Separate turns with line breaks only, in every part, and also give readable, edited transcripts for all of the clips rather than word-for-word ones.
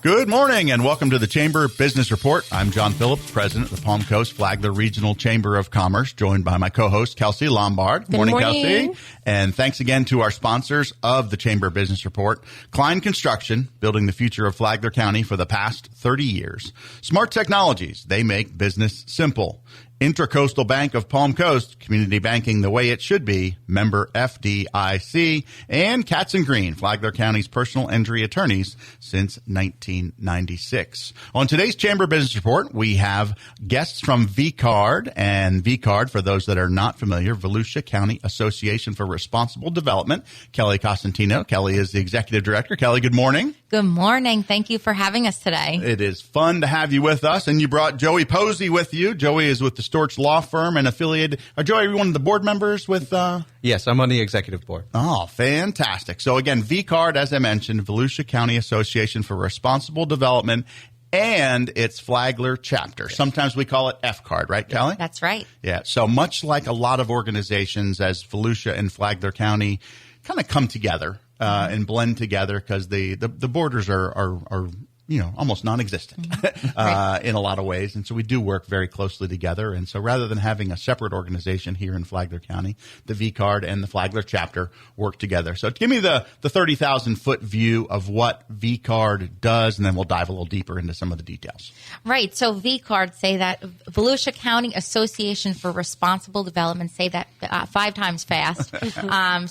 Good morning and welcome to the Chamber Business Report. I'm John Phillips, president of the Palm Coast Flagler Regional Chamber of Commerce, joined by my co-host, Kelsey Lombard.
Good morning,
Kelsey. And thanks again to our sponsors of the Chamber Business Report. Klein Construction, building the future of Flagler County for the past 30 years. Smart Technologies, they make business simple. Intracoastal Bank of Palm Coast, community banking the way it should be, member FDIC, and Katz & Green, Flagler County's personal injury attorneys since 1996. On today's Chamber Business Report, we have guests from VCARD, and VCARD, for those that are not familiar, Volusia County Association for Responsible Development. Kelly Costantino. Kelly is the executive director. Kelly, good morning.
Good morning. Thank you for having us today.
It is fun to have you with us, and you brought Joey Posey with you. Joey is with the Storch Law Firm and affiliated. Joey, are you one of the board members with?
Yes, I'm on the executive board.
Oh, fantastic. So again, VCARD, as I mentioned, Volusia County Association for Responsible Development, and its Flagler chapter. Sometimes we call it FCARD, right, Kelly?
That's right.
Yeah. So much like a lot of organizations, as Volusia and Flagler County kind of come together and blend together, because the borders are almost non-existent in a lot of ways. And so we do work very closely together. And so rather than having a separate organization here in Flagler County, the VCARD and the Flagler chapter work together. So give me the 30,000-foot view of what VCARD does, and then we'll dive a little deeper into some of the details.
Right. So VCARD, say that, Volusia County Association for Responsible Development, say that 5 times fast.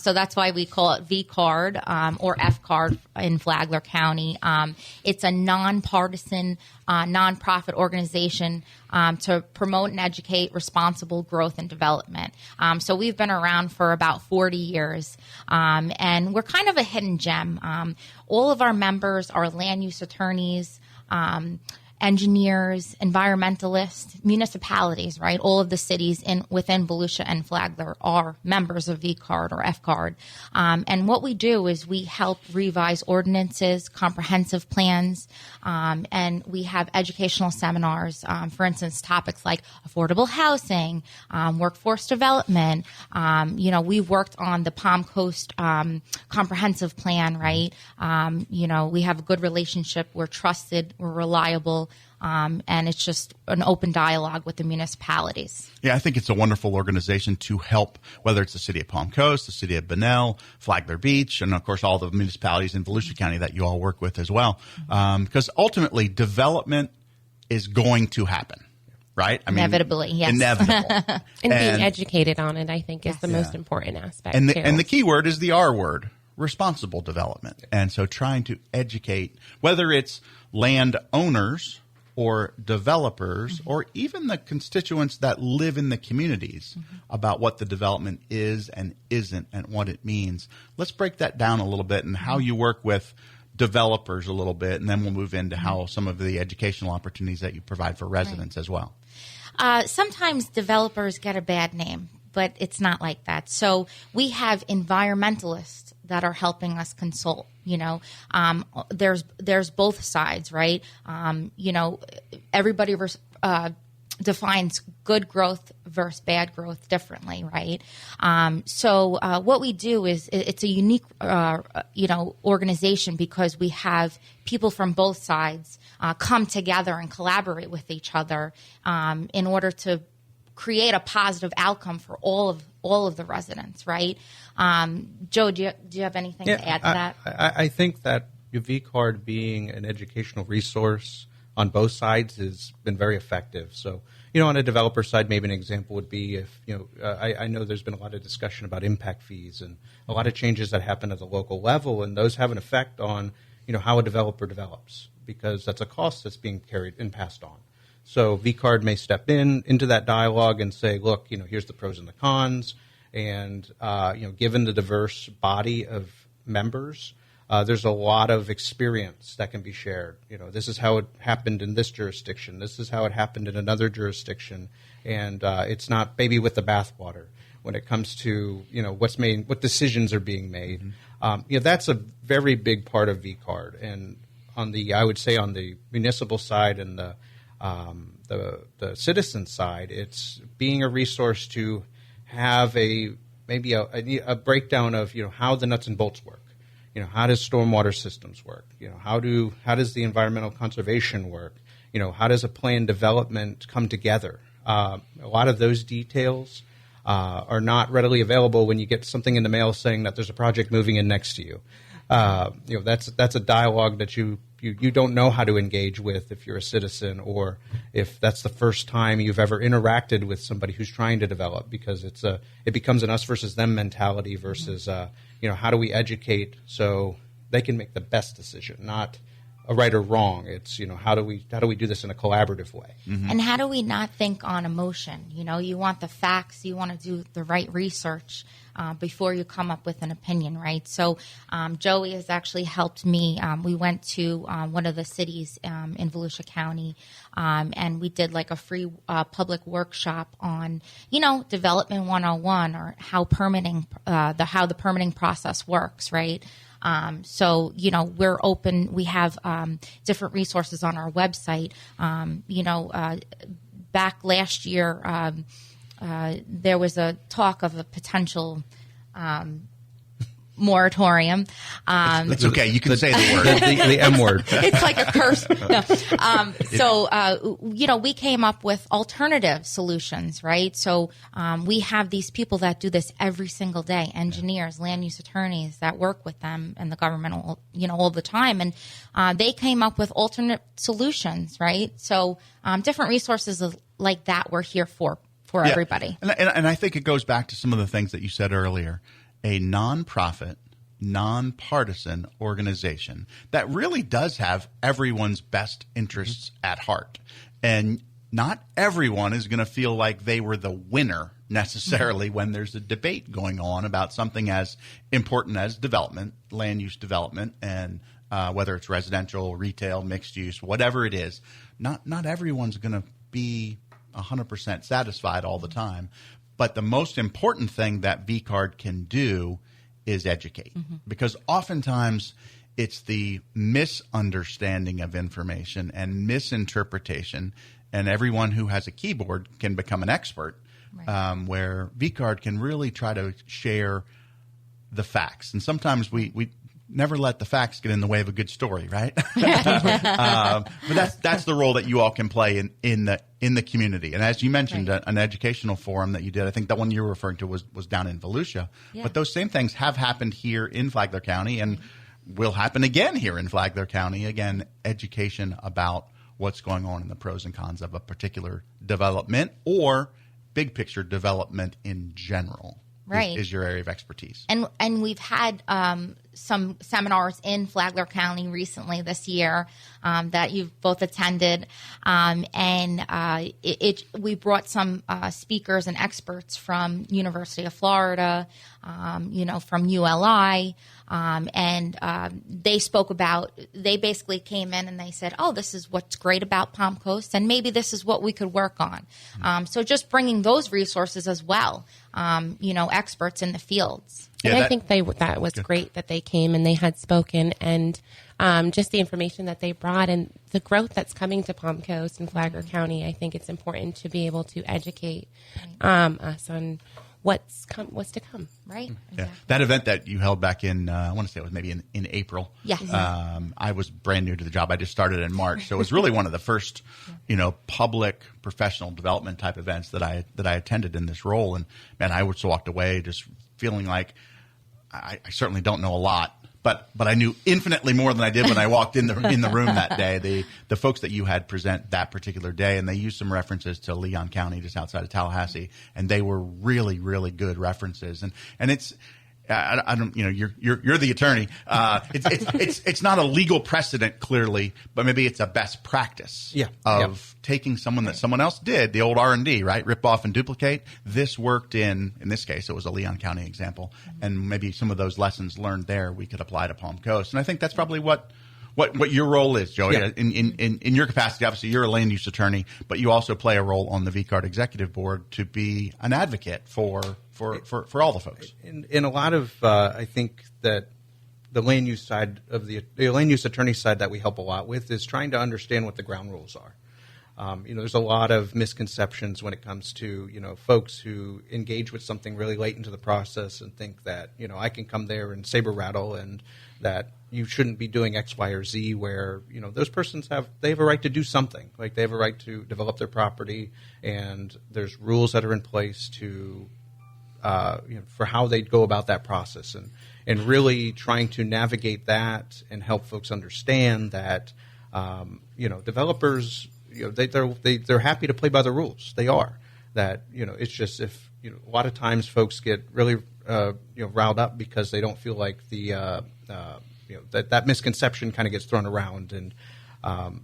So that's why we call it VCARD or FCARD in Flagler County. It's a nonpartisan nonprofit organization to promote and educate responsible growth and development. So we've been around for about 40 years, and we're kind of a hidden gem. All of our members are land use attorneys, engineers, environmentalists, municipalities, right? All of the cities within Volusia and Flagler are members of VCARD or FCARD. And what we do is we help revise ordinances, comprehensive plans, and we have educational seminars, for instance, topics like affordable housing, workforce development. We've worked on the Palm Coast comprehensive plan, right? We have a good relationship. We're trusted. We're reliable. And it's just an open dialogue with the municipalities.
Yeah, I think it's a wonderful organization to help, whether it's the city of Palm Coast, the city of Bunnell, Flagler Beach, and of course all the municipalities in Volusia County that you all work with as well. Because ultimately, development is going to happen. Right?
Inevitably, yes.
Inevitable.
and being educated on it, I think, is the most important aspect.
And the key word is the R word, responsible development. And so trying to educate, whether it's landowners or developers or even the constituents that live in the communities about what the development is and isn't and what it means. Let's break that down a little bit and how you work with developers a little bit, and then we'll move into how some of the educational opportunities that you provide for residents as well.
Sometimes developers get a bad name, but it's not like that. So we have environmentalists that are helping us consult. There's both sides, right? Everybody defines good growth versus bad growth differently, right? So what we do is it's a unique, organization because we have people from both sides come together and collaborate with each other in order to create a positive outcome for all of the residents, right? Joe, do you have anything to add to that?
I think that VCARD being an educational resource on both sides has been very effective. So, on a developer side, maybe an example would be if, I know there's been a lot of discussion about impact fees and a lot of changes that happen at the local level, and those have an effect on, how a developer develops, because that's a cost that's being carried and passed on. So VCARD may step into that dialogue and say, look, here's the pros and the cons. And, given the diverse body of members, there's a lot of experience that can be shared. This is how it happened in this jurisdiction. This is how it happened in another jurisdiction. And it's not baby with the bathwater when it comes to, what decisions are being made. That's a very big part of VCARD. And I would say on the municipal side and the citizen side, it's being a resource to have maybe a breakdown of how the nuts and bolts work. how does stormwater systems work? How does the environmental conservation work? How does a plan development come together? A lot of those details are not readily available when you get something in the mail saying that there's a project moving in next to you. That's a dialogue that you don't know how to engage with if you're a citizen, or if that's the first time you've ever interacted with somebody who's trying to develop, because it becomes an us versus them mentality versus how do we educate so they can make the best decision, not a right or wrong. It's how do we do this in a collaborative way,
and how do we not think on emotion? You want the facts, you want to do the right research before you come up with an opinion, right? So Joey has actually helped me. We went to one of the cities in Volusia County, and we did like a free public workshop on, Development 101, or how the permitting process works, right? So, we're open. We have different resources on our website. Back last year, there was a talk of a potential moratorium.
It's okay. You can say the word.
the M word.
It's like a curse. No. We came up with alternative solutions, right? So we have these people that do this every single day, engineers, land use attorneys that work with them and the government, all the time. And they came up with alternate solutions, right? So different resources like that we're here for everybody.
And I think it goes back to some of the things that you said earlier. A nonprofit, nonpartisan organization that really does have everyone's best interests at heart. And not everyone is going to feel like they were the winner necessarily when there's a debate going on about something as important as development, land use development, and whether it's residential, retail, mixed use, whatever it is. Not everyone's going to be 100% satisfied all the time. But the most important thing that VCARD can do is educate, because oftentimes it's the misunderstanding of information and misinterpretation, and everyone who has a keyboard can become an expert, right. Where VCARD can really try to share the facts. And sometimes we never let the facts get in the way of a good story, right? But that's the role that you all can play in the community. And as you mentioned, right. An educational forum that you did, I think the one you were referring to was down in Volusia. Yeah. But those same things have happened here in Flagler County and will happen again here in Flagler County. Again, education about what's going on in the pros and cons of a particular development or big picture development in general.
Right.
Is your area of expertise.
And we've had some seminars in Flagler County recently this year that you've both attended. We brought some speakers and experts from University of Florida, from ULI. They spoke about, they basically came in and they said, oh, this is what's great about Palm Coast, and maybe this is what we could work on. So just bringing those resources as well, experts in the fields.
And I think that was great that they came and they had spoken, and just the information that they brought and the growth that's coming to Palm Coast and Flagler County. I think it's important to be able to educate us on what's to come.
Right.
Yeah.
Exactly.
That event that you held back in, I want to say it was maybe in April.
Yes.
I was brand new to the job. I just started in March. So it was really one of the first, public professional development type events that I attended in this role. And man, I just walked away just feeling like I certainly don't know a lot, but I knew infinitely more than I did when I walked in the room that day. The folks that you had present that particular day, and they used some references to Leon County just outside of Tallahassee, and they were really, really good references. And it's I don't, you're the attorney. It's not a legal precedent clearly, but maybe it's a best practice of taking someone that someone else did, the old R&D, right? Rip off and duplicate. This worked in this case, it was a Leon County example. And maybe some of those lessons learned there we could apply to Palm Coast. And I think that's probably what your role is, Joey. Yeah. In your capacity, obviously you're a land use attorney, but you also play a role on the VCARD executive board to be an advocate for all the folks.
In a lot of, I think that the land use side of the land use attorney side that we help a lot with is trying to understand what the ground rules are. There's a lot of misconceptions when it comes to, folks who engage with something really late into the process and think that, I can come there and saber rattle and that you shouldn't be doing X, Y, or Z, where, those persons have a right to do something. Like they have a right to develop their property, and there's rules that are in place to, for how they go about that process, and really trying to navigate that and help folks understand that, developers, they're happy to play by the rules. They are. That, it's just if, a lot of times folks get really, riled up because they don't feel like that misconception kind of gets thrown around. And,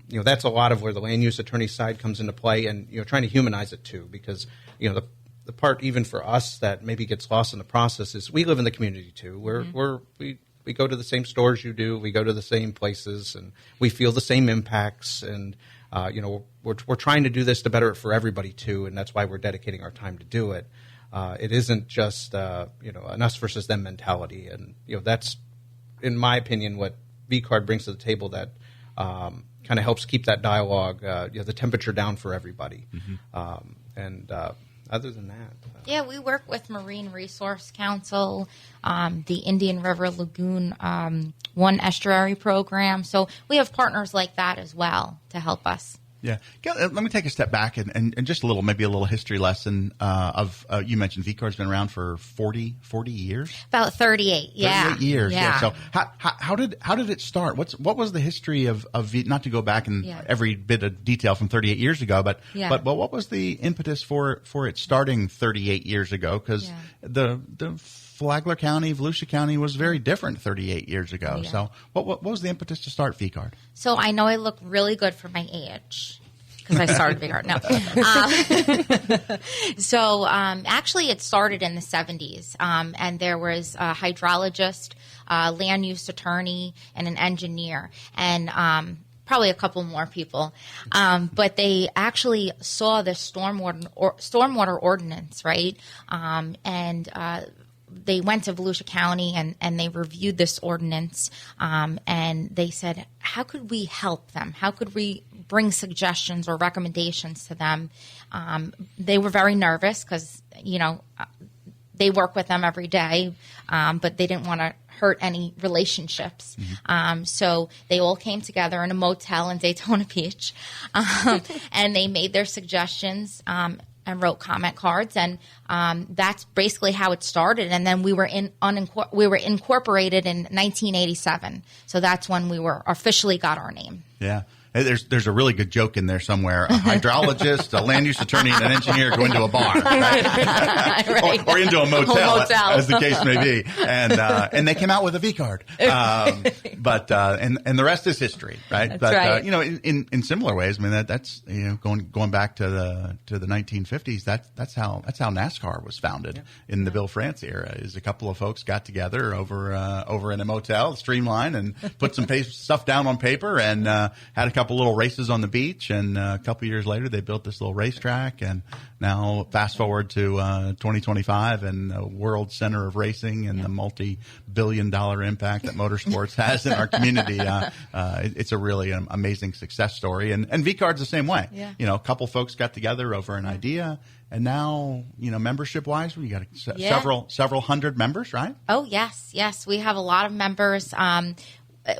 that's a lot of where the land use attorney side comes into play, and, trying to humanize it too, because, the part even for us that maybe gets lost in the process is we live in the community too. We go to the same stores you do. We go to the same places, and we feel the same impacts. And we're trying to do this to better it for everybody too, and that's why we're dedicating our time to do it. It isn't just an us versus them mentality, and that's, in my opinion, what V-Card brings to the table. That kind of helps keep that dialogue, the temperature down for everybody. Other than that,
we work with Marine Resource Council, the Indian River Lagoon One Estuary Program. So we have partners like that as well to help us.
Yeah. Let me take a step back and just maybe a little history lesson of you mentioned V-Card's been around for 40 years?
About 38, yeah.
38 years,
yeah.
So how did it start? What was the history of V, not to go back in every bit of detail from 38 years ago, but what was the impetus for it starting 38 years ago? Because the Flagler County, Volusia County was very different 38 years ago. Yeah. So what was the impetus to start V-Card?
So I know I look really good for my age because I started V-Card. No. So actually it started in the 70s, and there was a hydrologist, land use attorney, and an engineer, and probably a couple more people. But they actually saw the stormwater ordinance, right? They went to Volusia County and they reviewed this ordinance, and they said, how could we help them? How could we bring suggestions or recommendations to them? They were very nervous because, they work with them every day, but they didn't want to hurt any relationships. Mm-hmm. So they all came together in a motel in Daytona Beach, and they made their suggestions and wrote comment cards, and that's basically how it started. And then we were incorporated in 1987, so that's when we were officially got our name.
Yeah. There's a really good joke in there somewhere. A hydrologist, a land use attorney, and an engineer go into a bar, right? Right. Or into a motel, as the case may be, and they came out with a V-Card. But the rest is history, right?
That's
but
right.
In similar ways, I mean that's going back to the 1950s. That's how NASCAR was founded in the Bill France era. Is a couple of folks got together over in a motel, Streamline, and put some stuff down on paper and had a couple little races on the beach, and a couple years later they built this little racetrack, and now fast forward to 2025 and the world center of racing and the multi-billion-dollar impact that motorsports has in our community. It's a really amazing success story, and V-Card's the same way. Yeah. A couple folks got together over an idea, and now membership-wise, we got several hundred members, right?
Oh yes, we have a lot of members.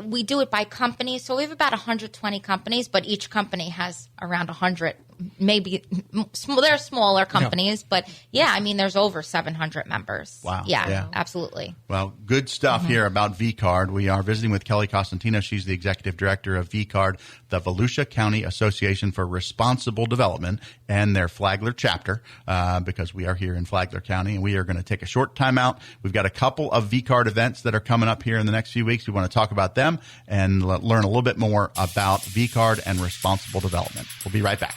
We do it by companies, so we have about 120 companies, but each company has around 100. Maybe they're smaller companies, but there's over 700 members.
Wow.
Yeah, absolutely.
Well, good stuff here about V-Card. We are visiting with Kelly Costantino. She's the executive director of V-Card, the Volusia County Association for Responsible Development, and their Flagler chapter, because we are here in Flagler County, and we are going to take a short time out. We've got a couple of V-Card events that are coming up here in the next few weeks. We want to talk about them and learn a little bit more about V-Card and responsible development. We'll be right back.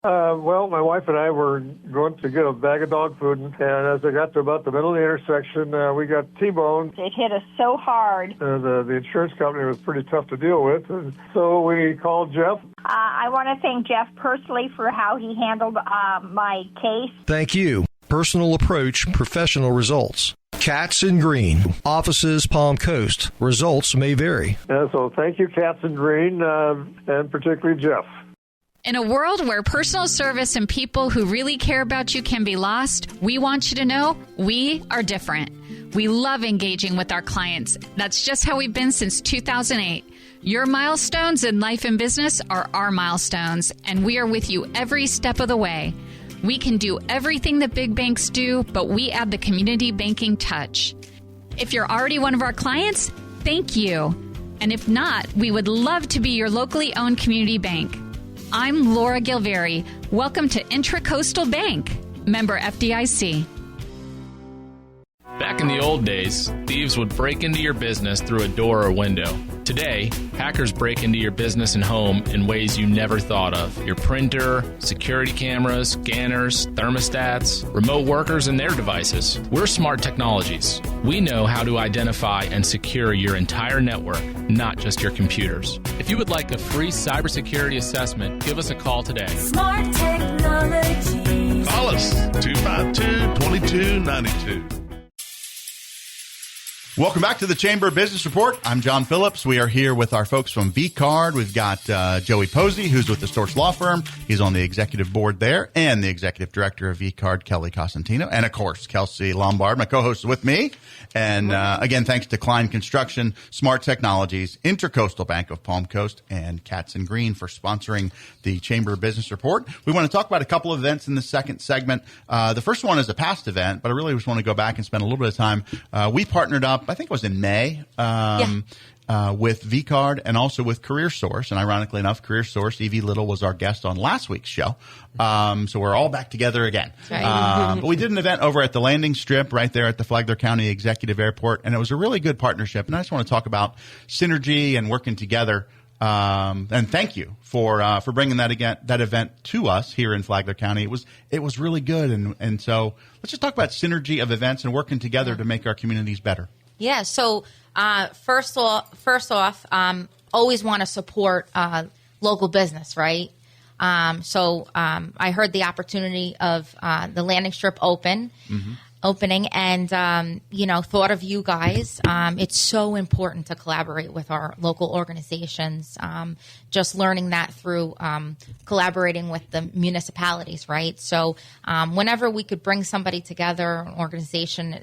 Well, my wife and I were going to get a bag of dog food, and as I got to about the middle of the intersection, we got T-boned.
It hit us so hard.
The insurance company was pretty tough to deal with, and so we called Jeff.
I want to thank Jeff personally for how he handled my case.
Thank you. Personal approach, professional results. Katz and Green. Offices Palm Coast. Results may vary.
So thank you, Katz and Green, and particularly Jeff.
In a world where personal service and people who really care about you can be lost, we want you to know we are different. We love engaging with our clients. That's just how we've been since 2008. Your milestones in life and business are our milestones, and we are with you every step of the way. We can do everything that big banks do, but we add the community banking touch. If you're already one of our clients, thank you. And if not, we would love to be your locally owned community bank. I'm Laura Gilveri. Welcome to Intracoastal Bank, member FDIC.
Back in the old days, thieves would break into your business through a door or window. Today, hackers break into your business and home in ways you never thought of. Your printer, security cameras, scanners, thermostats, remote workers, and their devices. We're Smart Technologies. We know how to identify and secure your entire network, not just your computers. If you would like a free cybersecurity assessment, give us a call today.
Smart Technologies.
Call us, 252-2292.
Welcome back to the Chamber Business Report. I'm John Phillips. We are here with our folks from V-Card. We've got Joey Posey, who's with the Storch Law Firm. He's on the executive board there, and the executive director of V-Card, Kelly Cosentino, and of course, Kelsey Lombard, my co-host, is with me. And again, thanks to Klein Construction, Smart Technologies, Intracoastal Bank of Palm Coast, and Katz and Green for sponsoring the Chamber Business Report. We want to talk about a couple of events in the second segment. The first one is a past event, but I really just want to go back and spend a little bit of time. We partnered up, I think it was in May, with V-Card and also with CareerSource. And ironically enough, CareerSource, Evie Little was our guest on last week's show. So we're all back together again. Right. But we did an event over at the landing strip right there at the Flagler County Executive Airport, and it was a really good partnership. And I just want to talk about synergy and working together. And thank you for bringing that event to us here in Flagler County. It was really good. And so let's just talk about synergy of events and working together to make our communities better.
Yeah. So first off, always want to support local business, right? So I heard the opportunity of the landing strip opening, and thought of you guys. It's so important to collaborate with our local organizations. Just learning that through collaborating with the municipalities, right? So whenever we could bring somebody together, an organization,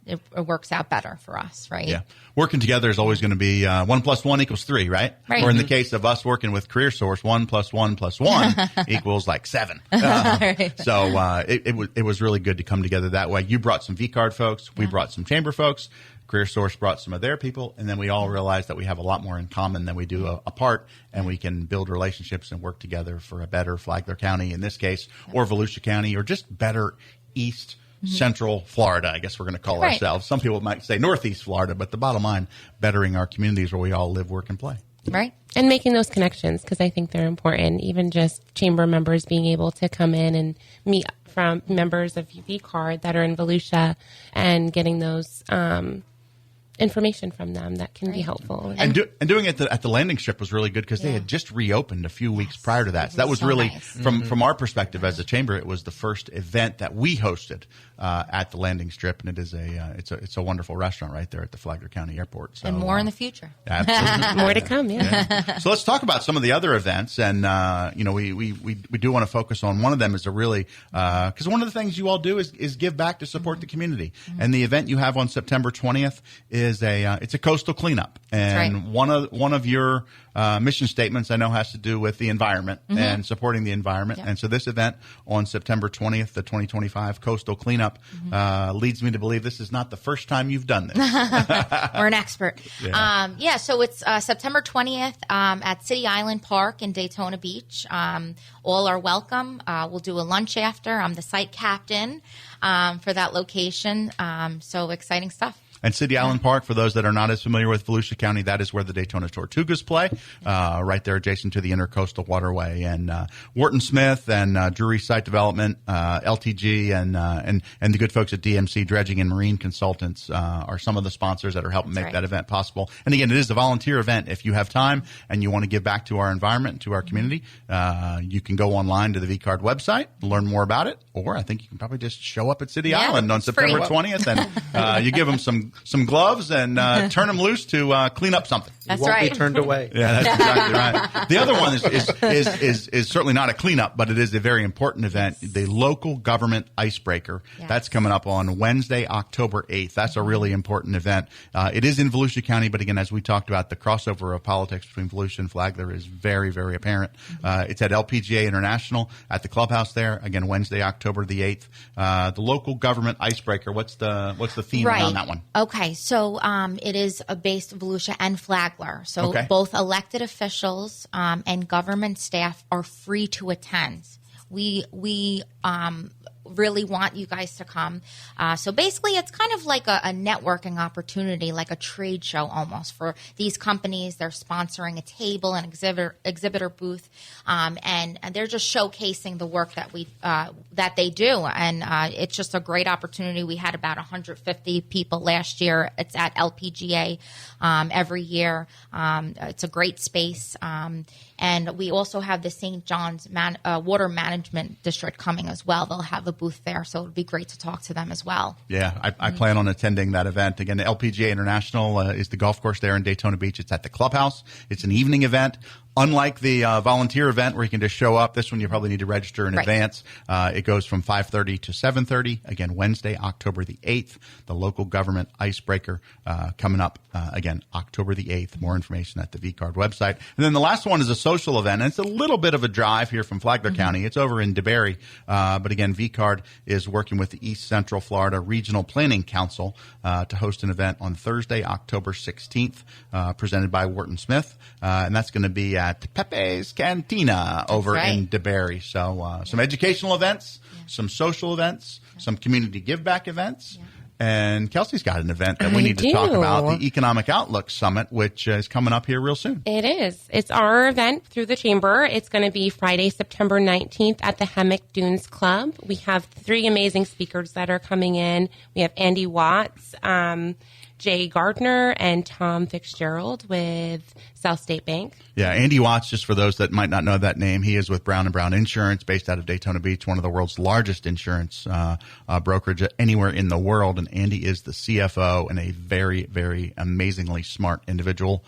it works out better for us, right?
Yeah. Working together is always going to be 1 + 1 = 3, right?
Right.
Or in the case of us working with CareerSource, 1 + 1 + 1 equals like 7.
Right.
So it was really good to come together that way. You brought some V-Card folks. We brought some Chamber folks. CareerSource brought some of their people, and then we all realized that we have a lot more in common than we do apart, and we can build relationships and work together for a better Flagler County in this case, or Volusia County, or just better East Central Florida, I guess we're going to call ourselves. Some people might say Northeast Florida, but the bottom line, bettering our communities where we all live, work, and play.
Right.
And making those connections, because I think they're important. Even just Chamber members being able to come in and meet from members of V-Card that are in Volusia and getting those information from them that can be helpful.
And doing it at the landing strip was really good because they had just reopened a few weeks prior to that. So that was so really, nice. From our perspective as a chamber, it was the first event that we hosted at the landing strip, and it is it's a wonderful restaurant right there at the Flagler County Airport. So,
and more in the future.
Absolutely.
More to come, yeah.
So let's talk about some of the other events, and we do want to focus on one of them is a really because one of the things you all do is give back to support the community, and the event you have on September 20th is it's a coastal cleanup, and one of your mission statements I know has to do with the environment and supporting the environment, and so this event on September 20th, the 2025 coastal cleanup, leads me to believe this is not the first time you've done this.
We're an expert.
Yeah.
So it's September 20th at City Island Park in Daytona Beach. All are welcome. We'll do a lunch after. I'm the site captain for that location. So exciting stuff.
And City Island Park, for those that are not as familiar with Volusia County, that is where the Daytona Tortugas play, right there adjacent to the Intercoastal Waterway. And Wharton Smith and Drury Site Development, LTG, and the good folks at DMC Dredging and Marine Consultants are some of the sponsors that are helping make that event possible. And again, it is a volunteer event. If you have time and you want to give back to our environment, to our community, you can go online to the VCard website, learn more about it, or I think you can probably just show up at City Island on September 20th, and you give them some gloves and turn them loose to clean up something.
That's right. You won't be turned away.
Yeah, that's exactly right. The other one is certainly not a cleanup, but it is a very important event. The local government icebreaker. Yes. That's coming up on Wednesday, October 8th. That's a really important event. It is in Volusia County, but again, as we talked about, the crossover of politics between Volusia and Flagler is very, very apparent. It's at LPGA International at the clubhouse there. Again, Wednesday, October the 8th. The local government icebreaker. What's the theme on that one?
Okay, so it is based Volusia and Flagler. So both elected officials and government staff are free to attend. We really want you guys to come. So basically, it's kind of like a networking opportunity, like a trade show almost for these companies. They're sponsoring a table and exhibitor booth, and they're just showcasing the work that they do. And it's just a great opportunity. We had about 150 people last year. It's at LPGA every year. It's a great space. And we also have the St. John's Water Management District coming as well. They'll have a booth there, so it would be great to talk to them as well.
Yeah, I plan on attending that event. Again, the LPGA International is the golf course there in Daytona Beach. It's at the clubhouse. It's an evening event. Unlike the volunteer event where you can just show up, this one you probably need to register in advance. It goes from 5:30 to 7:30. Again, Wednesday, October the 8th. The local government icebreaker coming up. Again, October the 8th. More information at the VCard website. And then the last one is a social event. And it's a little bit of a drive here from Flagler County. It's over in DeBary. But again, VCard is working with the East Central Florida Regional Planning Council to host an event on Thursday, October 16th, presented by Wharton Smith. And that's going to be at Pepe's Cantina over in DeBary. So some educational events, some social events, some community give back events. And Kelsey's got an event that we need to talk about, the Economic Outlook Summit, which is coming up here real soon.
It is. It's our event through the Chamber. It's going to be Friday, September 19th at the Hammock Dunes Club. We have 3 amazing speakers that are coming in. We have Andy Watts, Jay Gardner, and Tom Fitzgerald with South State Bank.
Yeah, Andy Watts, just for those that might not know that name, he is with Brown & Brown Insurance, based out of Daytona Beach, one of the world's largest insurance brokerage anywhere in the world. And Andy is the CFO and a very, very amazingly smart individual.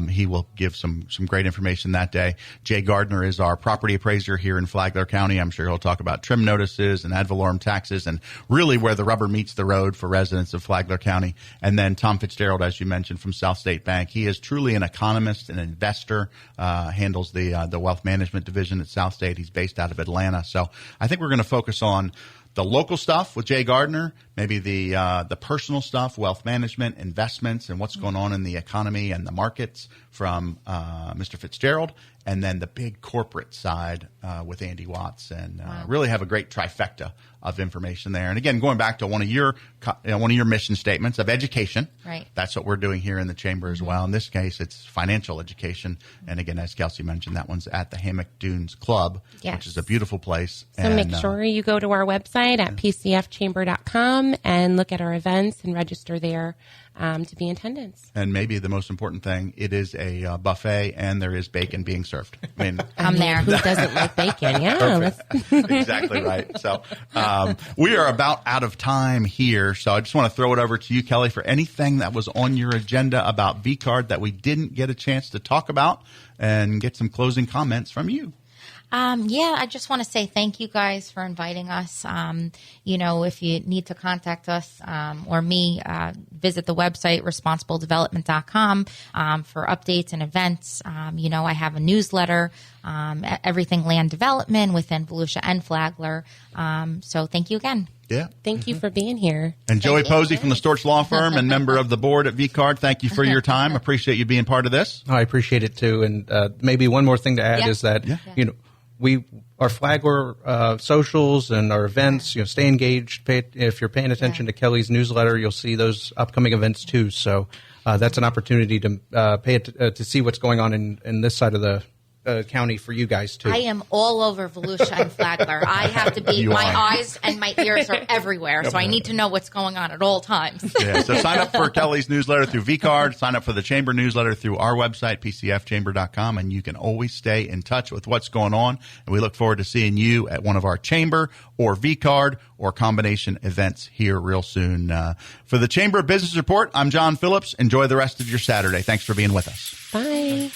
He will give some great information that day. Jay Gardner is our property appraiser here in Flagler County. I'm sure he'll talk about trim notices and ad valorem taxes and really where the rubber meets the road for residents of Flagler County. And then Tom Fitzgerald, as you mentioned, from South State Bank. He is truly an economist, an investor, handles the wealth management division at South State. He's based out of Atlanta. So I think we're going to focus on the local stuff with Jay Gardner, maybe the personal stuff, wealth management, investments, and what's going on in the economy and the markets from Mr. Fitzgerald, and then the big corporate side with Andy Watts, and really have a great trifecta of information there. And again, going back to one of your mission statements of education,
right?
That's what we're doing here in the Chamber as well. In this case, it's financial education, and again, as Kelsey mentioned, that one's at the Hammock Dunes Club, which is a beautiful place.
So make sure you go to our website at pcfchamber.com and look at our events and register there to be in attendance.
And maybe the most important thing, it is a buffet, and there is bacon being served. I mean,
I'm there.
Who doesn't like bacon? Yeah.
Exactly right. So we are about out of time here. So I just want to throw it over to you, Kelly, for anything that was on your agenda about VCard that we didn't get a chance to talk about, and get some closing comments from you.
I just want to say thank you guys for inviting us. If you need to contact us or me, visit the website responsibledevelopment.com for updates and events. I have a newsletter, everything land development within Volusia and Flagler. So thank you again.
Yeah.
Thank you for being here.
And Joey Posey from the Storch Law Firm and member of the board at VCard, thank you for your time. Appreciate you being part of this.
I appreciate it too. And maybe one more thing to add is that, we our Flagler socials and our events. Stay engaged. If you're paying attention to Kelly's newsletter, you'll see those upcoming events too. So that's an opportunity to to see what's going on in this side of the county for you guys too.
I am all over Volusia and Flagler. I have to be, eyes and my ears are everywhere, so I need to know what's going on at all times.
Yeah, so sign up for Kelly's newsletter through vCard, sign up for the Chamber newsletter through our website, pcfchamber.com, and you can always stay in touch with what's going on. And we look forward to seeing you at one of our Chamber or vCard or combination events here real soon. For the Chamber Business Report, I'm John Phillips. Enjoy the rest of your Saturday. Thanks for being with us.
Bye.